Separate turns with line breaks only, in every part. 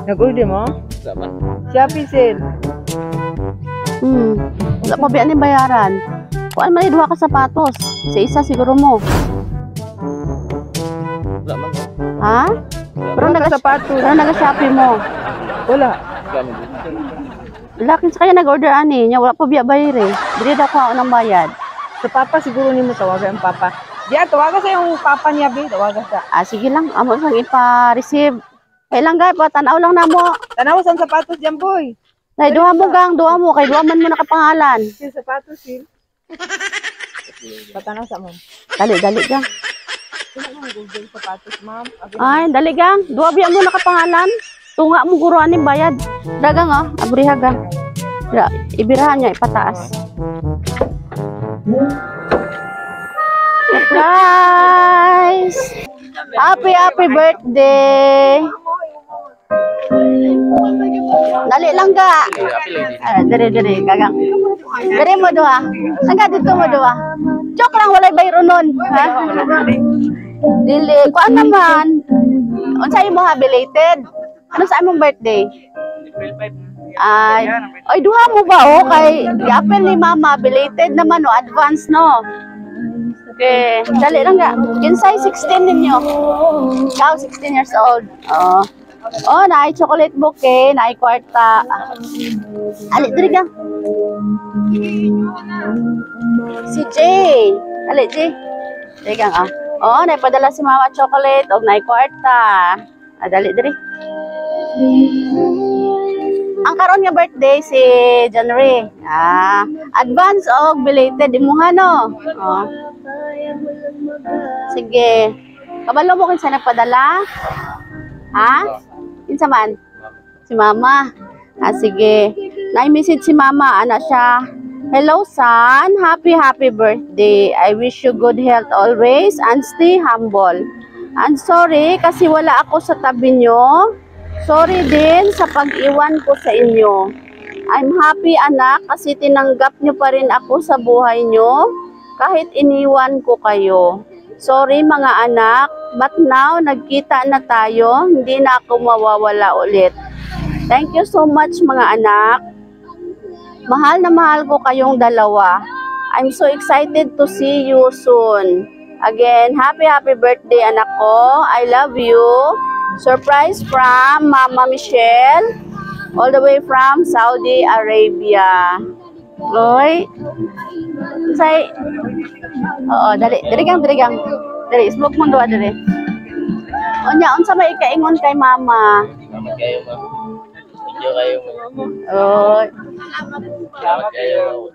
Nag-order mo?
Dapat.
Shopee sale.
Wala pa biyan ni bayaran. Kuan man duha ka sapatos. Sa isa siguro mo.
Wala man.
Ha? Pero
Wala ka sapatos.
naga-Shopee mo.
Wala.
Lakin sa kaya nag-order ani, nya wala pa biya bayar eh. Dili daw ko ako ng bayad.
Sa papa siguro ni mo tawagan ang papa. Diya, tawagan sa yung papa niya, be. Tawagan sa.
Sige lang, amo sang ipa-receive. Kailan gay pa tanaw lang namo.
Tanaw sa sapatos diyan, boy.
Nay duha mo kay duha man mo nakapangalan.
Sil sapatos, sil. Patanaw sa ma'am.
Dali gang.
Sino mo Google sapatos, ma'am?
Ay, dali gang. Duha biya mo nakapangalan. Tunga mo guro ani bayad. Dagang abriha gang. Ibirahan niya ipataas. Surprise! Happy birthday! Dali lang ga. Dali gagang. Dali mo duha. Sangga dito mo duha. Joke lang walay bayro nun. Ha? Dili ko naman. Unsay mo ha belated? Ano sa imong birthday? Ay duha mo ba kay gi-apel ni mama belated naman advance no. Okay, dali lang ga. Kinsay 16 ninyo. Ikaw 16 years old. Naay chocolate bouquet, naay kwarta. Ali diri ka. Si Jay. Ali Jay. Diri ka naay padala si mama chocolate og naay kwarta. Dali diri. Ang karon nga birthday si January. Advance og belated imuha no. Sige. Kabalo mo kinsa nagpadala? Ha? Kinsa man? Si mama. Sige. Na-message si mama, ana siya. Hello son, happy birthday. I wish you good health always and stay humble. And sorry kasi wala ako sa tabi nyo. Sorry din sa pag-iwan ko sa inyo. I'm happy anak kasi tinanggap nyo pa rin ako sa buhay nyo kahit iniwan ko kayo. Sorry mga anak, but now nagkita na tayo, hindi na ako mawawala ulit. Thank you so much mga anak. Mahal na mahal ko kayong dalawa. I'm so excited to see you soon. Again, happy birthday anak ko. I love you. Surprise from Mama Michelle, all the way from Saudi Arabia. Oy. Say, dali gang. Dali, smoke mo doa dali. Onya, unsa may ikaingon kay mama?
Salamat kayo, ma'am. Medyo kayo, ma'am.
Oy.
Salamat kayo.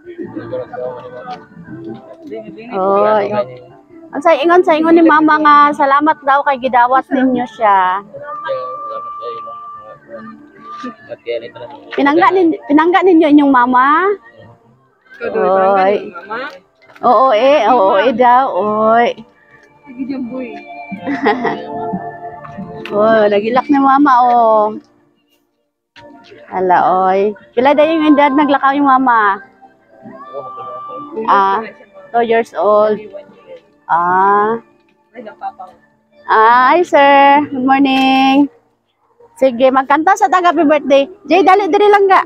Oy. Unsa ingon sa ingon ni mama nga salamat daw kay gidawat ninyo siya.
Salamat kayo, ma'am. Salamat kayo nito lang.
Pinangga ninyo inyong mama? Oy. Oo daw. Oy.
Sige diyan, boy.
Nagilak ni mama Hala oy. Pila daw yung edad naglakaw yung mama? 2 years old. Hi sir. Good morning. Sige, magkanta sa happy birthday. Jay, dali lang ga.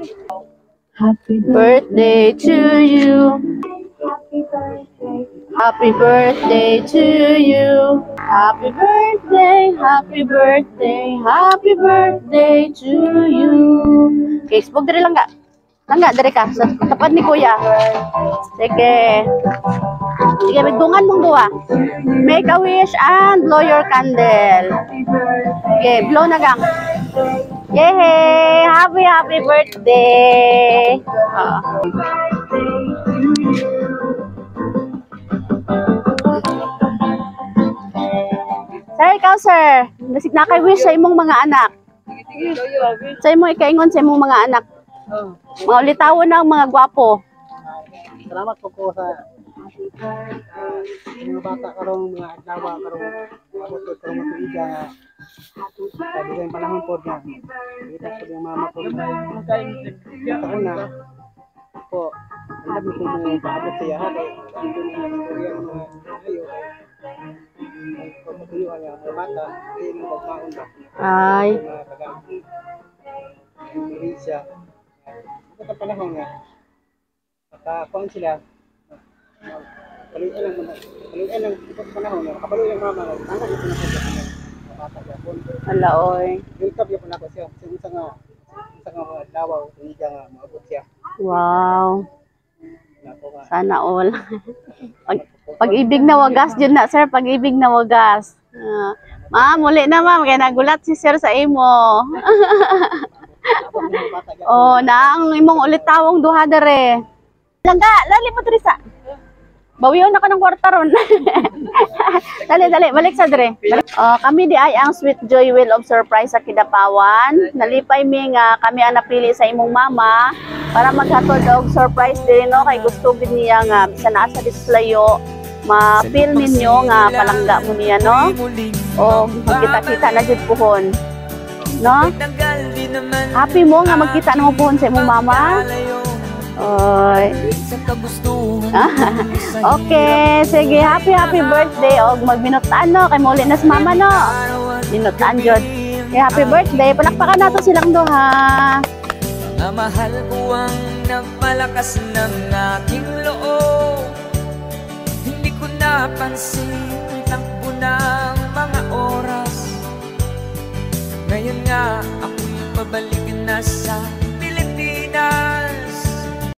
Happy birthday to you. Happy birthday to you. Happy birthday to you. Okay, sibog diri lang ga. Langga diri ka sa tapat ni kuya. Sige. Sige, bigdungan mong duwa. Make a wish and blow your candle. Okay, blow na gang. Yay! Happy birthday! Sir, ikaw sir. Nasig na kay wish sa imong mga anak. Sa imong ikaingon sa imong mga anak. Mga ulitawon ng mga gwapo.
Salamat po sa mga bata karong mga adlaw karong abot karong matuiga. Sabi ko yung panahon po na. Kita ko yung mama ko. Ako na po. Alam ko mo paabot sa yahat. Ito na yung mga ayo. Pagpatuloy ang mga bata. Hindi mo pagkaon ba?
Ay.
probinsya. Ito panahon nga, nakakuan sila, paluin lang ito panahon nga, kapaluin lang mama nga, tanga ito na siya sa bata yapon.
Ala, oy.
Yung tab yapon ako siya, sa nga mga dawaw, tumiga nga, maabot siya.
Wow.
Nako nga.
Sana all. Pag-ibig na wagas dyan na, sir. Pag-ibig na wagas. Ma'am, muli na ma'am. Kaya nagulat si sir sa imo. Oh, naang imong ulit tawong duha dere. Langga, lali mo Teresa. Bawiyon ako ng kwarta ron. Dali, balik sa dere. Kami di ay ang Sweet Joy Wheel of Surprise sa Kidapawan. Nalipay mi nga kami ang napili sa imong mama para maghatod og surprise din no kay gusto gid niya nga bisan naa sa display yo ma-feel ninyo nga palangga mo niya no. O magkita-kita na jud puhon. No? Happy mo nga magkita na mo puhon sa imong mama. Oy. Okay, sige, happy birthday og magminutan no kay muli na si mama no. Minutan jud. Okay, happy birthday. Palakpakan nato silang duha.
Mga mahal ko ang nagpalakas ng aking loob. Hindi ko napansin ang takbo ng mga oras. Ngayon nga